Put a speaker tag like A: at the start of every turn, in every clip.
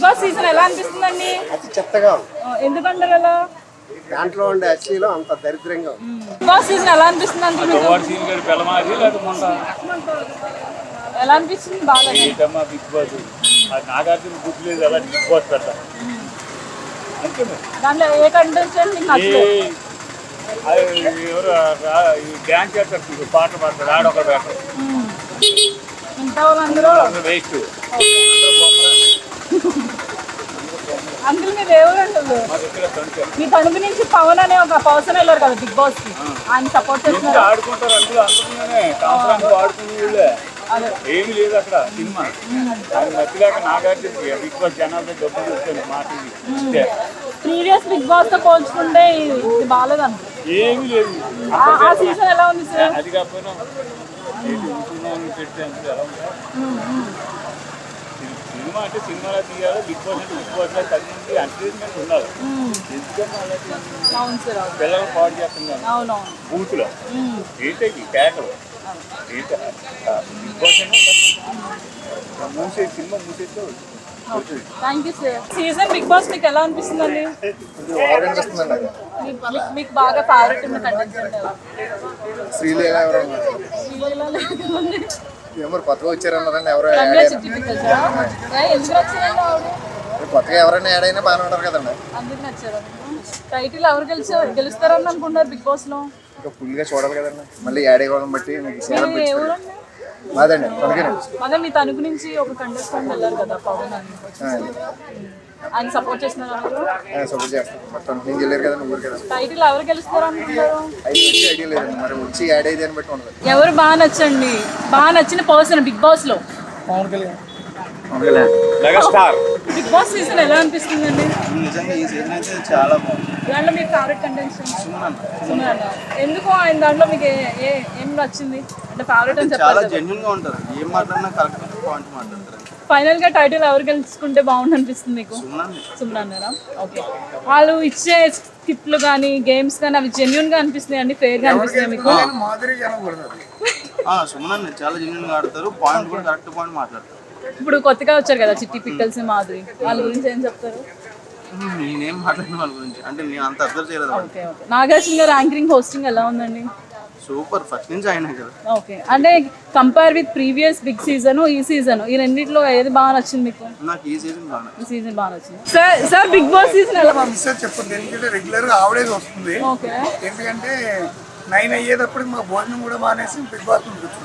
A: Boss season ఎలా అనిపిస్తుందండి?
B: అతి చెత్తగా
A: ఎందుకంటారు అలా?
B: దాంట్లో ఉండే అశ్లీలం అంత దరిద్రంగా
A: బిగ్ బాస్ సీజన్ ఎలా అనిపిస్తుంది అంటే ఎలా అనిపిస్తుంది? బాగా
C: బిగ్ బాస్ నాగార్జున గుర్తు లేదు అలా బిగ్ బాస్ పెడతాను
A: దాంట్లో ఏ కంటెస్టెంట్ మీకు నచ్చలేదు?
C: ఎవరు డ్యాన్స్ చేస్తారు, పాటలు పాడతారు, ఆడొక పెడతారు
A: మిగతా వాళ్ళందరూ
C: వేస్ట్.
A: అందులో మీరు ఎవరు అంటారు? మీ తణుకు నుంచి పవన్ అనే ఒక పర్సన్ వెళ్ళారు కదా బిగ్ బాస్ కి, ఆయన సపోర్ట్ చేస్తున్నారు.
C: ఆడుకుంటారు అందులో అందరిలోనే కాంఫరెన్స్ ఆడుకునే వీళ్ళే, ఏమి లేదు అక్కడ సినిమా. అది నచ్చలేక నాగార్జున బిగ్ బాస్ జనాలతో డబ్బులు చూస్తుంది మాట.
A: ప్రీవియస్ బిగ్ బాస్ తో పోల్చుకుంటే ఇది బాగాలేదంట.
C: ఏమీ లేదు
A: ఆ సీజన్ ఎలా ఉంది సార్?
C: అది కాకపోయినా పెడితే అంటే ఎలా ఉంది. సినిమా అంటే సినిమాలో తీయాలి, బిగ్ బాస్ అంటే బిగ్ బాస్ లో తగ్గించి ఎంటర్టైన్మెంట్ ఉండాలి.
A: అవును సార్.
C: పిల్లలు పాడు చేస్తున్నారు
A: అవునవును.
C: బూతులు ఏంటి కేకలు ఏంటి. బిగ్ బాస్ అంటే మూసేది సినిమా మూసేస్తే
A: thank you sir. Season big boss మీకు ఎలా అనిపిస్తుందండి? మీకు బాగా ఫేవరెట్ ఉన్న కంటెస్టెంట్
B: శ్రీలీల ఎవరు కొత్తగా వచ్చారన్నారండి? ఎవరు
A: ఎందుకు నచ్చారండి ఆవిడ?
B: కొత్తగా ఎవరైనా యాడ్ అయినా బాగానే ఉంటారు కదండి.
A: అందుకు నచ్చారు. టైటిల్ ఎవరు గెలుస్తారని అనుకుంటున్నారు బిగ్ బాస్ లో?
B: ఇంకా ఫుల్ గా చూడాలి కదండి, మళ్ళీ యాడ్ అయ్యడం బట్టి మాదండి.
A: అదే మీ తణుకు నుంచి ఒక కంటెస్టెంట్ వెళ్ళారు కదా పవన్ అని, ఆయన సపోర్ట్ చేస్తున్నారు.
B: సపోర్ట్ చేస్తాను మొత్తం నేను వెళ్ళారు కదండి ఊరు కదా.
A: టైటిల్ ఎవరు గెలుస్తారు అనుకుంటారు?
B: ఐడియా లేదండి, మరి వచ్చి యాడ్ అయ్యేది అని బట్టి ఉండదు.
A: ఎవరు బాగా నచ్చండి, బాగా నచ్చిన పర్సన్ బిగ్ బాస్ లో?
C: మెగాస్టార్.
A: బిగ్ బాస్ సీజన్ ఎలా అనిపిస్తుందండి?
B: నిజంగా ఈ సీజన్ అయితే చాలా బాగుంది.
A: దాంట్లో మీ ఫేవరెట్ కంటెస్టెంట్ సుమన్. ఎందుకు ఆయన దాంట్లో మీకు ఏం నచ్చింది అంటే ఫేవరెట్ అని
B: చాలా
A: చెప్పారు?
B: జెన్యూన్ గా ఉంటారు, ఏం మాట్లాడినా కరెక్ట్ పాయింట్ మాట్లాడతారు.
A: ఫైనల్ గా టైటిల్ ఎవరు గెలుచుకుంటే బాగుంది అనిపిస్తుంది మీకు? సుమన్ అన్నారా? ఓకే. వాళ్ళు ఇచ్చే స్కిప్లు కానీ గేమ్స్ కానీ అవి జెన్యూన్ గా అనిపిస్తున్నాయి అండి, ఫెయిర్ గా అనిపిస్తున్నాయి మీకు?
B: సుమన్ చాలా జెన్యూన్ గా ఆడతారు, పాయింట్ కూడా కరెక్ట్ పాయింట్ మాట్లాడతారు.
A: ఇప్పుడు కొత్తగా వచ్చారు కదా చిట్టి పిక్కల్స్ మాధురి, వాళ్ళ గురించి ఏం చెప్తారు?
B: నేనేం మాట్లాడిన వాళ్ళ గురించి అంటే నేను అంత అబ్జర్వ్ చేయలేదు.
A: Okay okay. నాగార్జున గారు యాంకరింగ్ హోస్టింగ్ ఎలా ఉందండి?
B: సూపర్, ఫస్ట్ నుంచి అయినా కదా.
A: ఓకే. అంటే compare with previous big season ఈ సీజన్ ఈ రెండిట్లో ఏది బాగా నచ్చింది మీకు?
B: నాకు ఈ సీజన్
A: బాగా నచ్చింది. సార్ బిగ్ బాస్ సీజన్ ఎలా ఉంది
D: సార్? చెప్పండి. ఎందుకంటే రెగ్యులర్ గా ఆవిడేది వస్తుంది.
A: ఓకే.
D: ఎందుకంటే 9 అయ్యేటప్పుడు మా భోజనం కూడా మానేసి బిగ్ బాస్ ఉంటుంది.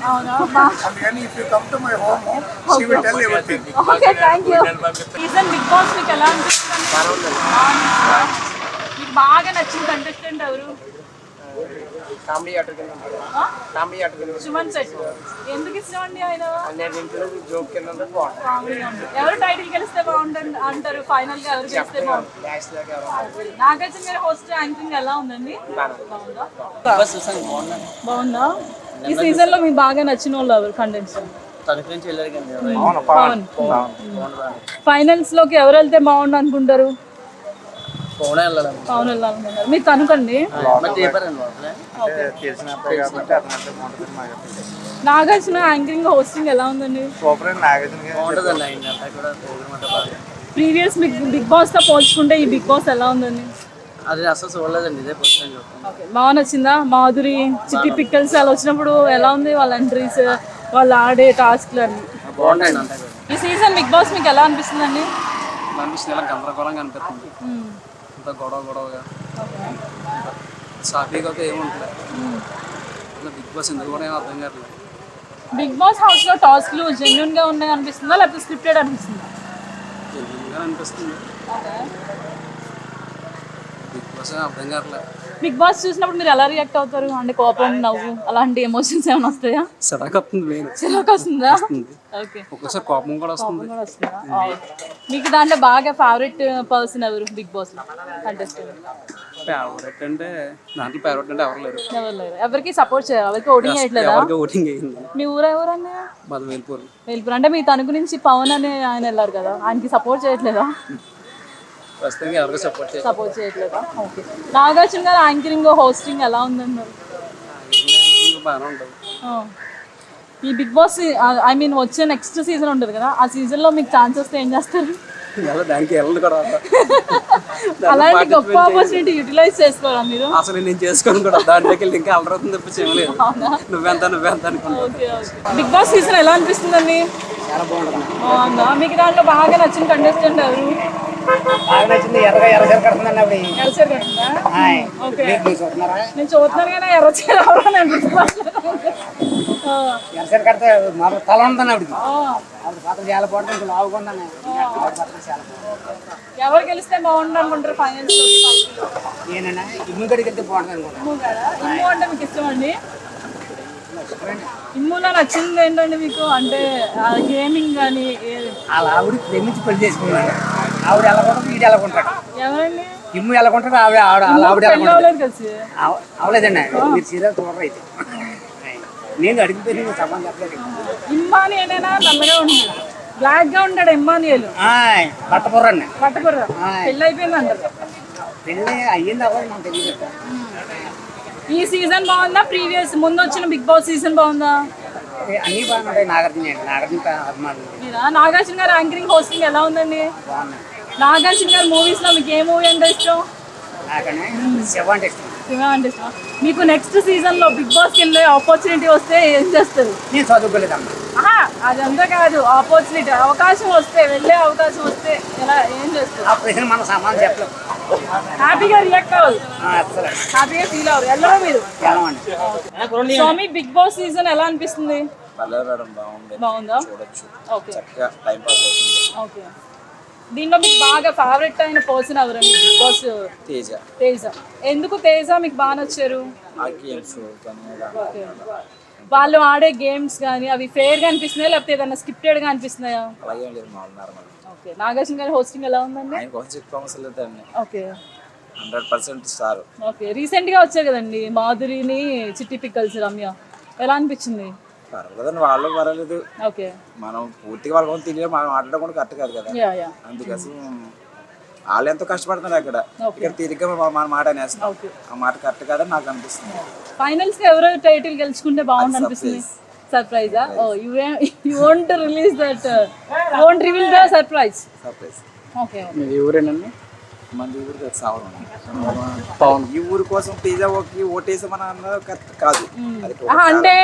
D: అందుకని if you come to my home she will tell everything.
A: Okay, thank you. Season big boss మీకు ఎలా అనిపిస్తుంది? మీకు బాగా నచ్చిన కంటెస్టెంట్ ఎవరు?
E: కామెడీ ఆర్డర్ కింద
A: సుమన్ సెట్. ఎందుకు ఇష్టం అండి ఆయన?
E: జోక్ కింద
A: ఎవరు టైటిల్ గెలిస్తే బాగుంటుంది అంటారు? ఫైనల్ గా ఎవరు గెలిస్తే బాగుంటుంది? నాగార్జున గారి హోస్ట్ యాంకరింగ్ ఎలా ఉందండి? బాగుందా? ఈ సీజన్ లో మీకు బాగా నచ్చిన వాళ్ళు ఎవరు కంటెస్టెంట్? ఫైనల్స్ లోకి ఎవరు వెళ్తే బాగుండు అనుకుంటారు? పవన్ వెళ్ళాలనుకుంటారు. మీరు కనుకండి. నాగార్జున యాంకరింగ్ హోస్టింగ్ ఎలా ఉందండి? ప్రీవియస్ బిగ్ బాస్ తో పోల్చుకుంటే ఈ బిగ్ బాస్ ఎలా ఉందండి?
E: అది అసలు చూడలేదండి, ఇదే
A: బాగా నచ్చిందా? మాధురి, చిట్టి పిక్కల్స్ అలా వచ్చినప్పుడు ఎలా ఉంది వాళ్ళ ఎంట్రీస్, వాళ్ళు ఆడే టాస్క్లు అన్ని
E: బాగుంటాయి.
A: ఈ సీజన్ బిగ్ బాస్ మీకు ఎలా అనిపిస్తుందండి?
E: గందరగోళంగా అనిపిస్తుంది, గొడవగా సాఫీగా అయితే ఏముంటుంది. బిగ్ బాస్ ఎందుకు కూడా ఏం అర్థం కావట్లేదు.
A: బిగ్ బాస్ హౌస్ లో టాస్క్లు జెన్యూన్ గా ఉన్నాయి అనిపిస్తుందా లేకపోతే స్క్రిప్టెడ్ అనిపిస్తుందా?
E: జెన్యూన్గా అనిపిస్తుంది. బిగ్ బాస్ అర్థం కావట్లేదు.
A: బిగ్ బాస్ చూసినప్పుడు మీరు ఎలా రియాక్ట్ అవుతారు? అంటే కోపం, నవ్వు అలాంటి ఎమోషన్స్ ఏమైనా వస్తాయా?
E: చిరాకు వస్తుంది.
A: చిరాకు వస్తుందా? ఓకే.
E: ఒక్కోసారి కోపం కూడా వస్తుంది.
A: మీకు దాంట్లో బాగా ఫేవరెట్ పర్సన్ ఎవరు బిగ్ బాస్ లో కంటెస్టెంట్?
E: ఫేవరెట్ అంటే దాంట్లో ఫేవరెట్ అంటే ఎవరు లేరు.
A: ఎవరికి సపోర్ట్ చేయాలి? ఎవరికి ఓటింగ్ చేయట్లేదా?
E: ఓటింగ్ అయ్యింది.
A: మీ ఊరు ఎవరన్నా?
E: మాది వేల్పూర్.
A: అంటే మీ తణుకు నుంచి పవన్ అనే ఆయన వెళ్ళారు కదా, ఆయనకి సపోర్ట్ చేయట్లేదా?
E: ప్రస్తుతానికి ఎవరికి సపోర్ట్
A: చేయట్లేదా? ఓకే. నాగార్జున గారు యాంకరింగ్ హోస్టింగ్ ఎలా ఉందన్నారు?
E: బాగానే ఉంటుంది.
A: ఈ బిగ్ బాస్ ఐ మీన్ వచ్చే నెక్స్ట్ సీజన్ ఉంటుంది కదా, ఆ సీజన్లో మీకు ఛాన్స్ వస్తే ఏం చేస్తారు?
E: దానికి వెళ్ళదు కూడా
A: అలాంటి గొప్ప ఆపర్చునిటీ యూటిలైజ్ చేసుకోవాలా మీరు?
E: అసలు నేను చేసుకోను కూడా దాంట్లోకి వెళ్ళి ఇంకా అలరవుతుంది తప్ప చేయలేదు. నువ్వెంత అనుకున్నావు.
A: బిగ్ బాస్ సీజన్ ఎలా అనిపిస్తుందండి?
E: చాలా బాగుంటుంది.
A: బాగుందా? మీకు దాంట్లో బాగా నచ్చిన కంటెస్టెంట్ ఎవరు?
F: బాగా నచ్చింది ఎర్రచీర కడుతుందండి అప్పుడు.
A: ఎర్రచీర కడుతుందా? ఓకే, నేను చూస్తున్నాను కానీ ఎర్రచీర ఎవరో నేను గుర్తుపట్టలేదు.
F: ఎర్రచీర కడితే మాకు తల ఉందని ఆవిడకి. ఆవిడ పాత్ర చాలా బాగుంటుంది, ఇంకా లావుగా ఉందని చాలా
A: ఎవరు గెలిస్తే బాగుంటుంది అనుకుంటారు ఫైనల్స్?
F: నేనన్నా ఇమ్ము గడికి వెళ్తే బాగుంటుంది అనుకుంటాను.
A: ఇమ్ము అంటే మీకు ఇష్టం అండి? ఇమ్ములో నచ్చింది ఏంటండి మీకు? అంటే గేమింగ్ కానీ
F: వాళ్ళ ఆవిడ ప్రేమించి పెళ్లి చేసుకున్నాడు. ఆవిడ ఎలా కొంటాడు, వీడు ఎలా కొంటాడు.
A: ఎవరండి?
F: ఇమ్ము ఎలా కొంటాడు, ఆవిడ ఆవిడ ఎలా కొంటాడు.
A: కలిసి
F: అవలేదండి, మీరు సీరియల్ చూడరు అయితే. నేను అడిగిపోయి సమాన్ చెప్పలేదు.
A: ఇమ్మాని ఏదైనా నల్లగా ఉంటాడు, బ్లాక్ గా ఉంటాడు ఇమ్మానియలు.
F: పట్టపుర్రండి.
A: పట్టపుర్ర పెళ్ళి అయిపోయింది అంటారు.
F: పెళ్ళి అయ్యింది అవ్వాలి మనకు తెలియదు.
A: ఈ సీజన్ బాగుందా? ప్రీవియస్ ముందు వచ్చిన బిగ్ బాస్ సీజన్ బాగుందా?
F: అన్నీ బాగున్నాయి. నాగార్జున అభిమానులు.
A: మీరా? నాగార్జున గారు యాంకరింగ్ హోస్టింగ్ ఎలా ఉందండి? నాగార్జున గారు మూవీస్ లో మీకు ఏ మూవీ అంటే ఇష్టం?
F: నాకనే శివ అంటే ఇష్టం.
A: శివ అంటే ఇష్టం. మీకు నెక్స్ట్ సీజన్ లో బిగ్ బాస్ కి వెళ్ళే ఆపర్చునిటీ వస్తే ఏం చేస్తారు?
F: నేను చదువుకోలేదమ్మా.
A: అదంతా కాదు, ఆపర్చునిటీ అవకాశం వస్తే, వెళ్ళే అవకాశం వస్తే ఎలా ఏం చేస్తారు?
F: ఆ ప్రశ్న మన సమానం చెప్పలేదు.
A: హ్యాపీగా రియాక్ట్ అవ్వాలి,
F: అసలు
A: హ్యాపీగా ఫీల్ అవ్వాలి. వెళ్ళరా మీరు?
F: వెళ్ళమండి.
A: స్వామి, బిగ్ బాస్ సీజన్ ఎలా అనిపిస్తుంది?
B: పర్లేదు మేడం, బాగుంది,
A: బాగుందా?
B: చూడొచ్చు,
A: ఓకే
B: చక్కగా టైం పాస్ అవుతుంది.
A: ఓకే. దీంట్లో మీకు బాగా ఫేవరెట్ అయిన పర్సన్ ఎవరండి బిగ్ బాస్?
B: తేజ.
A: తేజ. ఎందుకు తేజ మీకు బాగా నచ్చారు?
B: ఆ గేమ్స్
A: ఓకే. వాళ్ళు ఆడే గేమ్స్ కానీ అవి ఫేర్ గా అనిపిస్తున్నాయా లేకపోతే ఏదైనా స్క్రిప్టెడ్ గా అనిపిస్తున్నాయా?
B: అలాగే లేదు, మామూలు నార్మల్.
A: ఓకే. నాగార్జున గారి హోస్టింగ్ ఎలా ఉందండి?
B: ఆయన కొంచెం ఎక్కువ అవసరం లేదండి,
A: ఓకే
B: 100% స్టార్.
A: ఓకే. రీసెంట్ గా వచ్చారు కదండి మాధురిని, చిట్టి పిక్కల్స్, రమ్య, ఎలా అనిపించింది?
B: పర్వాలేదండి, వాళ్ళు పర్వాలేదు.
A: ఓకే.
B: మనం పూర్తిగా వాళ్ళకి తెలియదు, మనం మాట్లాడడం కూడా కరెక్ట్ కాదు కదా.
A: యా.
B: అందుకోసం వాళ్ళు ఎంతో కష్టపడుతున్నారు అక్కడ. ఇక్కడ తిరిగి మన మాట అనేస్తాం,
A: ఓకే.
B: ఆ మాట కరెక్ట్ కాదని నాకు అనిపిస్తుంది.
A: ఫైనల్స్ కి ఎవరో టైటిల్ గెలుచుకుంటే బాగుంది అనిపిస్తుంది? సర్ప్రైజా? Oh you want to release that, won't reveal the surprise. Okay.
E: మీది ఊరేనండి?
B: మన ఊరు పవన్. ఈ ఊరు కోసం పిజ్జా ఓటేసామని అన్నది కరెక్ట్ కాదు. అది
A: అంటే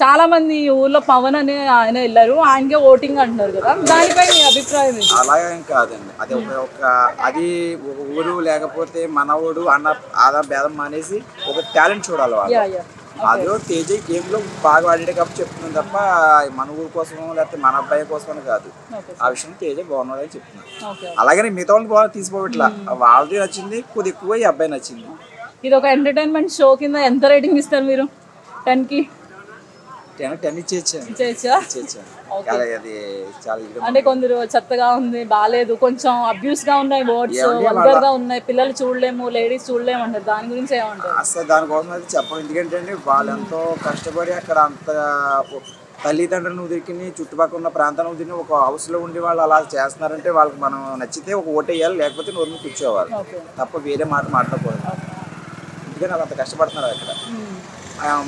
A: చాలా మంది ఈ ఊర్లో పవన్ అనే ఆయన వెళ్ళారు, ఆయనకే ఓటింగ్ అంటున్నారు కదా, దానిపై మీ అభిప్రాయం ఏంటి?
B: అలాగేం కాదండి, అది అది ఒక ఊరు లేకపోతే మనవాడు అన్న ఆదా భేదం మానేసి ఒక టాలెంట్ చూడాలి వాళ్ళు.
A: యా.
B: అదే తేజ గేమ్ లో బాగా ఆడే కాబట్టి చెప్తున్నాను తప్ప మన ఊరు కోసం లేకపోతే మన అబ్బాయి కోసం కాదు. ఆ విషయం తేజ బాగున్నాడని చెప్తున్నాను. అలాగని మిగతా వాళ్ళకి బాగా తీసుకోవట్లా, వాళ్ళది నచ్చింది కొద్ది ఎక్కువ, ఈ అబ్బాయి నచ్చింది.
A: ఇది ఒక ఎంటర్టైన్మెంట్ షో కింద ఎంత రేటింగ్ ఇస్తారు మీరు? 10 కి
B: 10 ఇచ్చేయచ్చా? అది చాలా
A: అంటే కొందరు చెత్తగా ఉంది, బాగాలేదు, కొంచెం అబ్యూస్ గా ఉన్నాయి, వర్డ్స్ వల్గర్ గా ఉన్నాయి, పిల్లలు చూడలేము, లేడీస్ చూడలేము అంటారు, దాని గురించి ఏమంటారు?
B: అసలు దానికోసం అయితే చెప్పండి. ఎందుకంటే వాళ్ళు ఎంతో కష్టపడి అక్కడ అంత తల్లిదండ్రులను ఉదిరికిని చుట్టుపక్కల ఉన్న ప్రాంతాలను ఉదిరిని ఒక హౌస్ లో ఉండి వాళ్ళు అలా చేస్తున్నారంటే వాళ్ళకి మనం నచ్చితే ఒక ఓటు వేయాలి, లేకపోతే నోరు కూర్చోవాలి తప్ప వేరే మాట మాట్లాడకూడదు. ఎందుకంటే వాళ్ళు అంత కష్టపడుతున్నారు అక్కడ.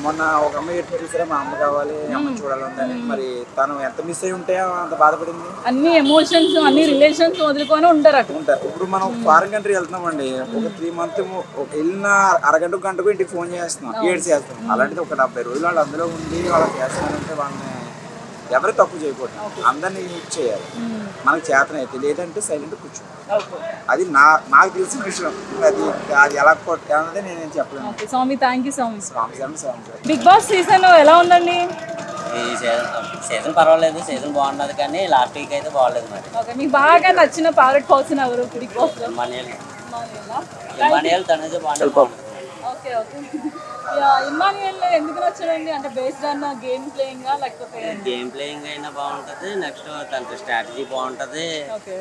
B: మొన్న ఒక అమ్మాయి ఎట్లా చూసారా, మా అమ్మ కావాలి, అమ్మ చూడాలని, మరి తను ఎంత మిస్ అయి ఉంటే అంత బాధపడింది.
A: అన్ని ఎమోషన్స్, అన్ని రిలేషన్స్ వదులుకొని ఉంటారు.
B: ఇప్పుడు మనం ఫారిన్ కంట్రీ వెళ్తున్నామండి, ఒక 3 months వెళ్ళిన గంటకు ఇంటికి ఫోన్ చేస్తున్నాం, చేస్తున్నాం. అలాంటిది ఒక 70 రోజులు వాళ్ళు అందులో ఉండి వాళ్ళకి చేస్తున్నారంటే వాళ్ళని ఎవరు తప్పు చేయకూడదు, అందరినీ యూజ్ చేయాలి. మనకు చేతనైతే, లేదంటే సైలెంట్ కూర్చోండి. అది నాకు తెలిసిన విషయం. అది ఎలా కొట్టానది నేను చెప్పలేను.
A: స్వామి, థ్యాంక్ యూ స్వామి.
B: స్వామి.
A: బిగ్ బాస్ సీజన్ ఎలా ఉందండి?
G: ఈ సీజన్ పర్వాలేదు, సీజన్ బాగున్నది కానీ లాస్ట్ వీక్ అయితే బాగలేదు మరి.
A: ఓకే. మీకు బాగా నచ్చిన ఫేవరెట్ పర్సన్ ఎవరు బిగ్ బాస్ లో?
G: ఇమానియల్ తనుజ బాగుంటుంది.
A: ఓకే. ఇమానియల్ ఎందుకు నచ్చాడండి? అంటే బేస్డ్ ఆన్ గేమ్ ప్లేయింగ్ లేకపోతే?
G: గేమ్ ప్లేయింగ్ అయినా బాగుంటది, నెక్స్ట్ తనకి స్ట్రాటజీ బాగుంటది,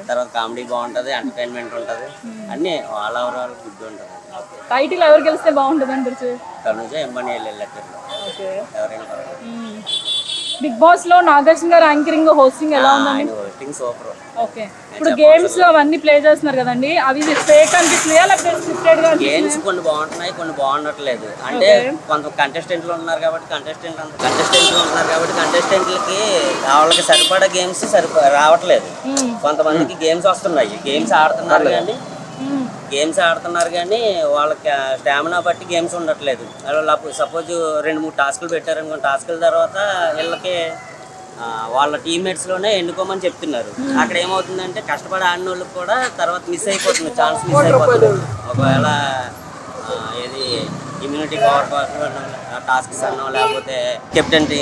G: తర్వాత కామెడీ బాగుంటది, ఎంటర్టైన్మెంట్ ఉంటది, అన్ని ఆల్ ఓవర్ గుడ్ ఉంటది.
A: టైటిల్ ఎవరు గెలిస్తే బాగుంటుంది అంటారు?
G: తనుజ ఇమానియల్ వెళ్ళట్లేదు.
A: ఓకే.
G: ఎవరైనా
A: బిగ్ బాస్ లో నాగార్జున గారు యాంకరింగ్ హోస్టింగ్ ఎలా ఉందండి?
G: Acting super.
A: ఓకే, ఇప్పుడు గేమ్స్ అవన్నీ ప్లే చేస్తున్నారు కదండి, అవి ఫేక్ అనిపిస్తున్నాయా లేకపోతే స్క్రిప్టెడ్ గా
G: గేమ్స్ కొన్ని బాగుంటున్నాయి, కొన్ని బాగుండట్లేదు. అంటే కొంత కంటెస్టెంట్లు ఉన్నారు కాబట్టి కంటెస్టెంట్లకి వాళ్ళకి సరిపడా గేమ్స్ రావట్లేదు. కొంతమందికి గేమ్స్ వస్తున్నాయి, గేమ్స్ ఆడుతున్నారు కానీ వాళ్ళకి స్టామినా బట్టి గేమ్స్ ఉండట్లేదు. సపోజ్ 2-3 టాస్కులు పెట్టారనుకోండి, టాస్కుల తర్వాత వీళ్ళకి వాళ్ళ టీమ్మేట్స్లోనే ఎన్నుకోమని చెప్తున్నారు. అక్కడ ఏమవుతుందంటే కష్టపడి ఆడిన వాళ్ళకి కూడా తర్వాత మిస్ అయిపోతుంది, ఛాన్స్ మిస్ అయిపోతుంది. ఒకవేళ ఏది ఇమ్యూనిటీ పవర్ టాస్క్స్ అన్నో లేకపోతే కెప్టెన్సీ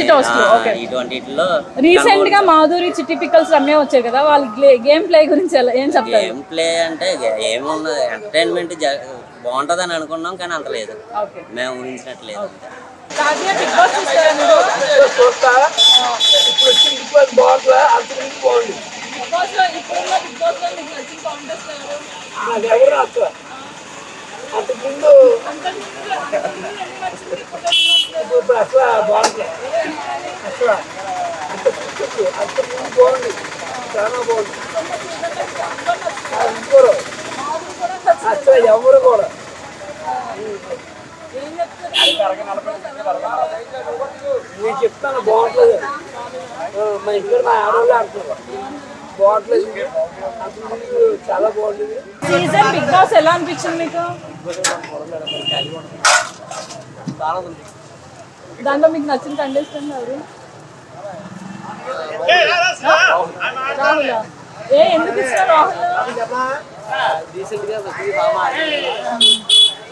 G: టాస్క్ ఇటువంటిలో
A: రీసెంట్ గా మాధురి చిట్టి పిక్కల్స్ రమ్య వచ్చారు కదా, వాళ్ళ గేమ్ ప్లే గురించి ఏం చెప్తారు?
G: గేమ్ ప్లే అంటే ఏమున్నది, ఎంటర్టైన్మెంట్ బాగుంటుంది అని అనుకున్నాం కానీ అంత లేదు, మేము ఊహించినట్లేదు.
F: అంతకుముందు ఇప్పుడు అసలు బాగుంది, అసలు అంతకుముందు బాగుంది, చాలా బాగుంది. అసలు ఎవరు కూడా నేను చెప్తాను బాగుంటుంది. మా ఇంట్లో నా ఆడవాళ్ళు ఆడుతున్నారు, బాగుంటుంది, అంతకుముందు చాలా బాగుంటుంది.
A: సీజన్ బిగ్ బాస్ ఎలా అనిపించింది మీకు? దాంట్లో మీకు నచ్చిన కంటెస్టెంట్ ఎవరు? రాహుల్. ఎందుకు ఇష్టం రాహుల్?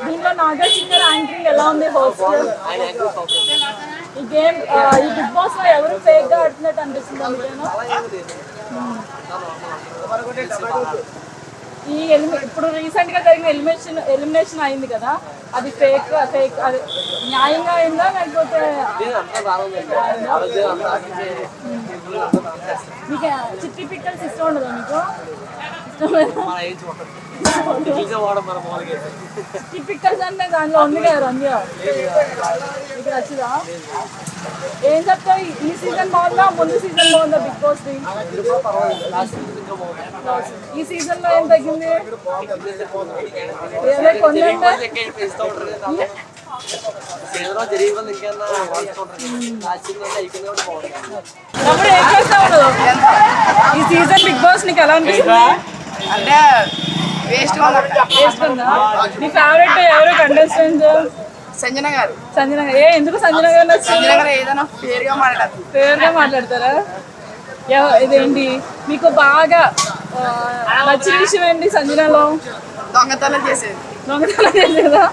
A: దీంట్లో నాగార్జున గారి యాంకరింగ్ ఎలా ఉంది? హోస్ట్ ఈ బిగ్ బాస్ లో ఎవరు ఫేక్ గా ఆడుతున్నట్టు అనిపిస్తుంది అందుకేనా? ఇప్పుడు రీసెంట్ గా జరిగిన ఎలిమినేషన్ అయింది కదా, అది ఫేక్ అది న్యాయంగా అయిందా లేకపోతే? మీకు చిట్టి పిక్కల్స్ ఇష్టం ఉండదా? మీకు చిట్టి పిక్కల్స్ అంటే దాంట్లో ఉంది కదా రంజ, మీకు నచ్చుదా? ఏం చెప్తావు, ఈ సీజన్ బాగుందా ముందు సీజన్ బాగుందా బిగ్ బాస్ ది? ఈ సీజన్ లో ఏం తగ్గింది? కొన్ని ఏం చేస్తా ఉండదు. ఈ సీజన్ బిగ్ బాస్ నీకు ఎలా అనిపిస్తుంది?
H: అంటే వేస్ట్
A: ఉందా? నీ ఫేవరెట్ ఎవరు కంటెస్టెంట్?
H: సంజన గారు.
A: సంజన గారు. ఎందుకు సంజన గారు నచ్చింది?
H: సంజన గారు ఏదైనా
A: ఫేర్గా మాట్లాడతారా? ఇదేంటి మీకు బాగా నచ్చిన విషయం ఏంటి సంజనలో?
H: దొంగతనం చేసేది.
A: దొంగతనం చేసేదా?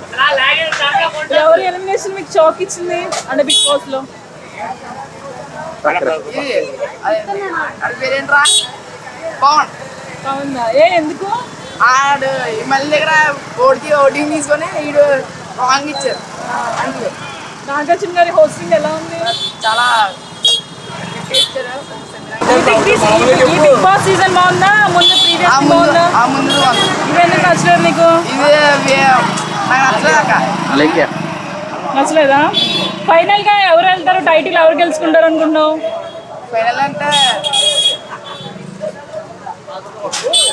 A: ఎవరు ఎలిమినేషన్ మీకు షాక్ ఇచ్చింది అంటే బిగ్ బాస్ లో?
H: పేరేంట్రా పవన్.
A: అవునా? ఎందుకు?
H: ఆడు మళ్ళీ దగ్గర ఓటింగ్ తీసుకొని వీడు రాంగ్ ఇచ్చారు. అందుకే
A: నాగార్జున గారి హోస్టింగ్ ఎలా ఉంది?
H: చాలా
A: ఈ బిగ్ బాస్ సీజన్ బాగుందా ముందు ప్రీవియస్ బాగుందా?
H: ముందు
A: ఇవన్నీ నచ్చలేదు మీకు?
H: ఇది నాకు నచ్చలేదు.
A: నచ్చలేదా? ఫైనల్ గా ఎవరు వెళ్తారు, టైటిల్ ఎవరు గెలుచుకుంటారు అనుకుంటున్నావు?
H: ఫైనల్ అంటే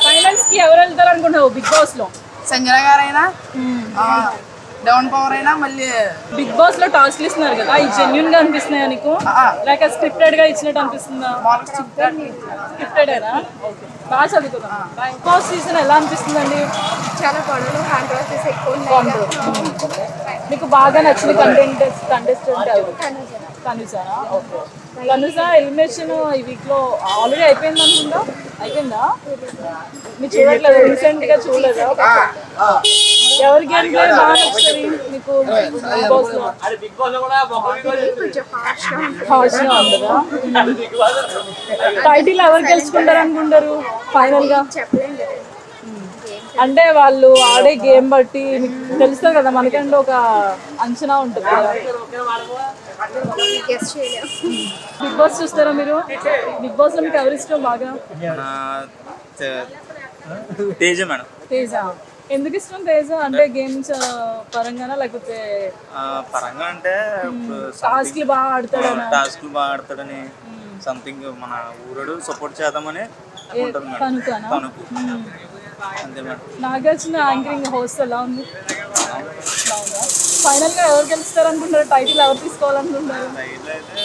A: ఫైనల్స్ కి ఎవరు వెళ్తారు అనుకుంటున్నావు బిగ్ బాస్ లో?
H: సంజన గారైనా డౌన్ పవర్ అయినా మళ్ళీ
A: బిగ్ బాస్ లో టాస్క్లు ఇస్తున్నారు కదా, ఈ జెన్యున్ గా అనిపిస్తున్నాయా నీకు లేక స్క్రిప్టెడ్ గా ఇచ్చినట్టు అనిపిస్తుందా? స్క్రిప్టెడేనా? బాగా చదువుకుందాం. బిగ్ బాస్ సీజన్ ఎలా అనిపిస్తుందండి?
I: చాలా గొడవలు కాంట్రవర్సీస్ ఎక్కువ ఉన్నాయి.
A: మీకు బాగా నచ్చిన కంటెస్టెంట్ ఎవరు? తనుజానా? ఓకే. తనుజ ఎలిమినేషన్ ఈ వీక్ లో ఆల్రెడీ అయిపోయింది అనుకుంటా. అయిపోయిందా? మీరు చూడట్లేదు, రీసెంట్ గా చూడలేదా? ఎవరి గేమ్ ప్లే బాగా నచ్చుతుంది మీకు బిగ్ బాస్ లో? హార్ష్ గా ఉంటుందా? టైటిల్ ఎవరు గెలుచుకుంటారు అనుకుంటారు ఫైనల్ గా? అంటే వాళ్ళు ఆడే గేమ్ బట్టి మీకు తెలుస్తుంది కదా, మనకంటే ఒక అంచనా ఉంటుంది కదా. బిగ్ బాస్ చూస్తారా మీరు? బిగ్ బాస్ లో మీకు ఎవరు ఇష్టం బాగా?
C: తేజ మేడం.
A: తేజ. ఎందుకు ఇష్టం తేజ? అంటే గేమ్స్ పరంగానా లేకపోతే
C: పరంగా అంటే
A: టాస్క్లు బాగా ఆడతాడని?
C: సంథింగ్ మన ఊరడు సపోర్ట్ చేద్దామని ఉంటుంది మేడం.
A: తనుకానా
C: తణుకు అంతే మేడం.
A: నాగార్జున యాంకరింగ్ హోస్ట్ ఎలా ఉంది? బాగుందా? ఫైనల్ గా ఎవరు గెలుస్తారు అనుకుంటారు? టైటిల్ ఎవరు తీసుకోవాలనుకుంటారు?
C: టైటిల్ అయితే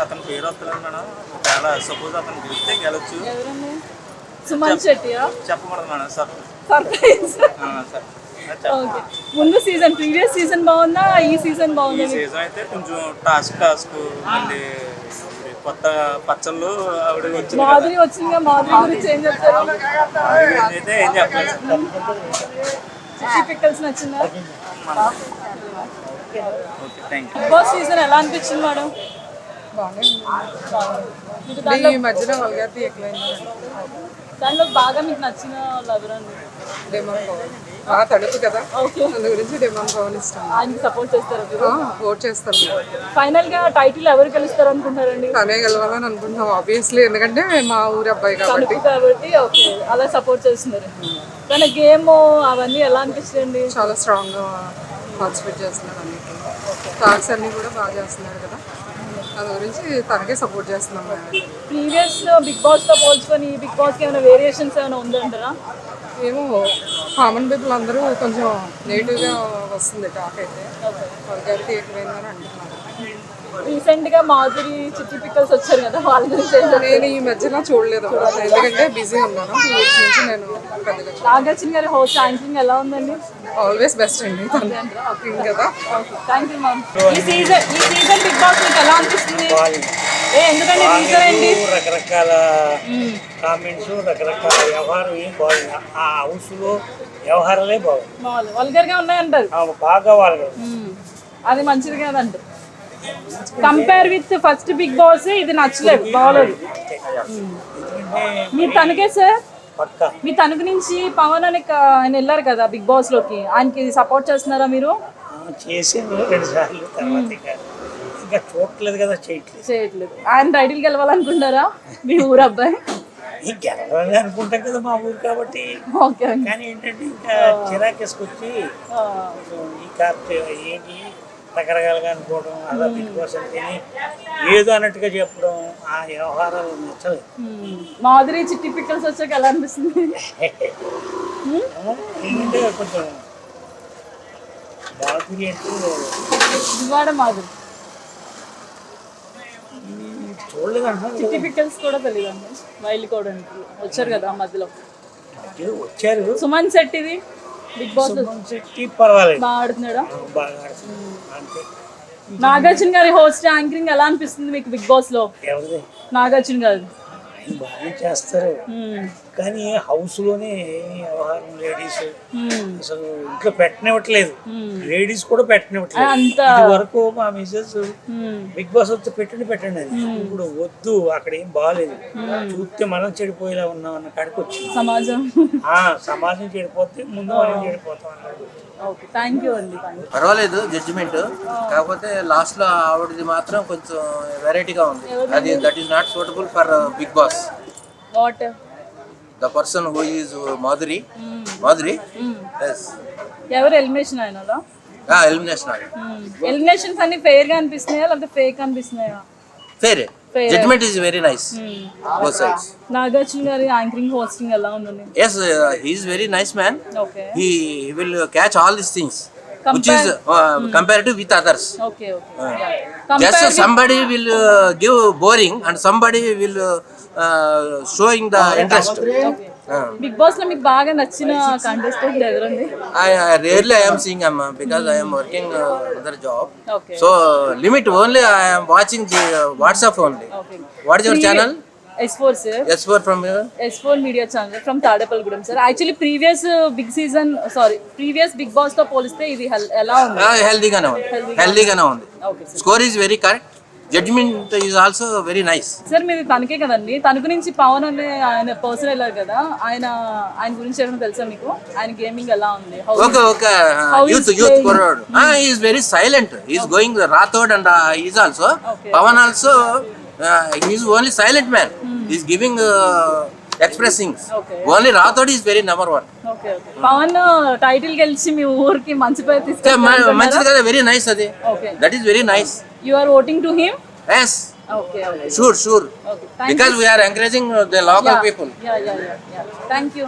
C: అతని పేరు వస్తుంది మేడం. ఒకవేళ సపోజ్ అతను గెలిస్తే గెలవచ్చు.
A: ఎవరండి? సుమన్ శెట్టియా?
C: చెప్పకూడదు మేడం.
A: సర్ప్రైజ్.
C: Sir
A: okay. ముందు సీజన్ ప్రీవియస్ సీజన్ బాగుందా, ఈ సీజన్
C: ఈ
A: బాగుందా?
C: సీజన్ అయితే కొంచెం టాస్క్ మళ్ళీ కొత్త పచ్చళ్ళు ఆవిడ వచ్చింది కదా.
A: మాధురి వచ్చిందిగా, మాధురి గురించి ఏం చెప్తారు?
C: అయితే ఏం చెప్పలేదు.
A: చిట్టి పిక్కల్స్ నచ్చిందా?
C: Okay thank you.
A: Bigg boss season ఎలా అనిపించింది మేడం? మీకు దాంట్లో
J: ఈ మధ్యన వల్గారిటీ ఎక్కువైంది.
A: దాంట్లో బాగా మీకు నచ్చిన వాళ్ళు ఎవరండి?
J: డెమాన్ పవన్ తడుపు కదా,
A: ఓకే.
J: అందు గురించి డెమాన్ పవన్ ఇష్టం.
A: ఆయనకి సపోర్ట్ చేస్తారు మీరు?
J: ఓట్ చేస్తాం.
A: ఫైనల్ గా టైటిల్ ఎవరు గెలుస్తారు అనుకుంటారండి?
J: తనే గెలవాలని అనుకుంటున్నాం ఆబ్వియస్లీ, ఎందుకంటే మా ఊరి అబ్బాయి కాబట్టి.
A: తణుకు కాబట్టి ఓకే, అలా సపోర్ట్ చేస్తున్నారు. కానీ గేమ్ అవన్నీ ఎలా అనిపిస్తుంది?
J: చాలా స్ట్రాంగ్గా పార్టిసిపేట్ చేస్తున్నాడు అన్నిటి. టాక్స్ అన్నీ కూడా బాగా చేస్తున్నాడు కదా, దాని గురించి తనకే సపోర్ట్ చేస్తున్నాం మేము.
A: ప్రీవియస్ బిగ్ బాస్ తో పోల్చుకొని ఈ బిగ్ బాస్ కి ఏమైనా వేరియేషన్స్ ఏమైనా ఉందంటారా?
J: ఏమో కామన్ పీపుల్ అందరూ కొంచెం నెగిటివ్గా వస్తుంది టాక్ అయితే. వల్గారిటీ ఎక్కువైందని అంటున్నారు.
A: రీసెంట్ గా మాధురి చిట్టి పిక్కల్స్ వచ్చారు కదా, వాళ్ళ గురించి ఏం చెప్తారు?
J: నేను ఈ మధ్యన చూడలేదు ఎందుకంటే బిజీ ఉన్నాను. 2 weeks నుంచి నేను పెద్దగా
A: నాగార్జున గారి హోస్ట్ యాంకరింగ్ ఎలా ఉందండి?
J: ఆల్వేస్ బెస్ట్ అండి తను కదా.
A: Thank you ma'am. ఈ సీజన్ బిగ్ బాస్ మీకు ఎలా అనిపిస్తుంది? ఎందుకంటే రీజన్ ఏంటి?
F: రకరకాల కామెంట్స్, రకరకాల వ్యవహారం ఏం బాగుంది. ఆ హౌస్ లో వ్యవహారాలే బాగుంది.
A: వల్గర్ గా ఉన్నాయంటారు.
F: బాగా వాళ్ళు
A: అది మంచిది కాదంటారు. Compare with first Bigg Boss ఇది నచ్చలేదు, బాగోలేదు. మీరు తనకే సార్, మీ తణుకు నుంచి పవన్ అని ఆయన వెళ్ళారు కదా బిగ్ బాస్ లోకి, ఆయనకి సపోర్ట్ చేస్తున్నారా మీరు?
F: చేసింది 2 సార్లు, తర్వాత ఇంకా చూడట్లేదు కదా,
A: చేయట్లేదు. ఆయన టైటిల్ గెలవాలనుకుంటారా మీ ఊరు అబ్బాయి?
F: గెలవాలని అనుకుంటాం కదా మా ఊరు కాబట్టి.
A: ఓకే.
F: కానీ ఏంటంటే ఇంకా చిరాకేసుకొచ్చి ఈ కార్తీ ఏంటి రకరకాలుగా అనుకోవడం, అలా బిగ్ బాస్ అంటే ఏదో అన్నట్టుగా చెప్పడం, ఆ వ్యవహారాలు నచ్చలేదు.
A: మాధురి చిట్టి పిక్కల్స్ వచ్చాక ఎలా అనిపిస్తుంది?
F: ఏంటంటే కొంచెం మాధురి అంటే
A: దివాడ మాధురి
F: చూడలేదు అంటున్నాను.
A: చిట్టి పిక్కల్స్ కూడా తెలియదు అండి, వైల్డ్ కోడ్ అంటే వచ్చారు కదా మధ్యలో.
F: వచ్చారు.
A: సుమన్ శెట్టిది బిగ్ బాస్
F: పర్వాలేదు,
A: బాగా ఆడుతున్నాడా?
F: బాగా ఆడుతున్నాడు అంతే.
A: నాగార్జున గారి హోస్ట్ యాంకరింగ్ ఎలా అనిపిస్తుంది మీకు బిగ్ బాస్ లో?
F: ఎవరిది?
A: నాగార్జున గారు
F: బాగా చేస్తారు, కానీ హౌస్ లోనే వ్యవహారం లేడీస్ అసలు ఇంట్లో పెట్టనివ్వట్లేదు. లేడీస్ కూడా పెట్టనివ్వట్లేదు. ఇది వరకు మా మిసెస్ బిగ్ బాస్ వస్తే పెట్టండి అది, ఇప్పుడు వద్దు, అక్కడ ఏం బాగాలేదు, చూస్తే మనం చెడిపోయేలా ఉన్నాం అన్న కాడికి వచ్చింది. సమాజం చెడిపోతే ముందు మనం చెడిపోతాం అన్నాడు.
K: పర్వాలేదు జడ్జిమెంట్, కాకపోతే లాస్ట్ లో ఆవిడది మాత్రం కొంచెం వెరైటీగా ఉంది. అది that is not suitable for big boss.
A: What
K: the person who is Madhuri. yes.
A: ఎవరు ఎలిమినేషన్ అయినారా?
K: ఎలిమినేషన్.
A: ఎలిమినేషన్స్ అన్ని ఫెయిర్ గా అనిపిస్తున్నాయా లేకపోతే ఫేక్ అనిపిస్తున్నాయా?
K: Fair. Judgement is very nice both sides.
A: Nagarjuna గారి యాంకరింగ్ హోస్టింగ్ ఎలా ఉంది?
K: yes, he is very nice man.
A: Okay.
K: He will catch all these things which is comparative with others.
A: Okay.
K: Just somebody will give boring and somebody will showing the interest.
A: Bigg Boss లో మీకు బాగా నచ్చిన contestant ఎవరండి?
K: I rarely I am seeing him because I am working other job.
A: Okay.
K: So limit only I am watching the WhatsApp only.
A: Okay.
K: What is your channel?
A: S4 sir.
K: S4 from here?
A: S4 media channel from Tadapalgudem sir. Actually previous previous Big Boss తో పోలిస్తే ఇది ఎలా ఉంది?
K: Healthyగానే ఉంది.
A: Okay sir.
K: Score is very correct. Judgment is also very nice.
A: Sir మీది తనకే కదండి, తనకు నుంచి పవన్ అనే ఆయన పర్సన్ వెళ్ళారు కదా, ఆయన గురించి ఏమైనా తెలుసా మీకు? ఆయన గేమింగ్ ఎలా ఉంది?
K: Okay. Youth forward. He is very silent. He is going Rathod and he is also. Pawan also. He is only silent man. He is giving expressing. Only Rathod is very number 1.
A: Okay. Pavan title గెలిచి మీ ఊరికి మంచి పేరు తీసుకొచ్చారు.
K: మంచిది కదా, very nice అది.
A: Okay.
K: That is very nice.
A: You are voting to him?
K: Yes.
A: Okay okay
K: Sure.
A: Okay thank
K: Because we are encouraging the local people.
A: Yeah thank you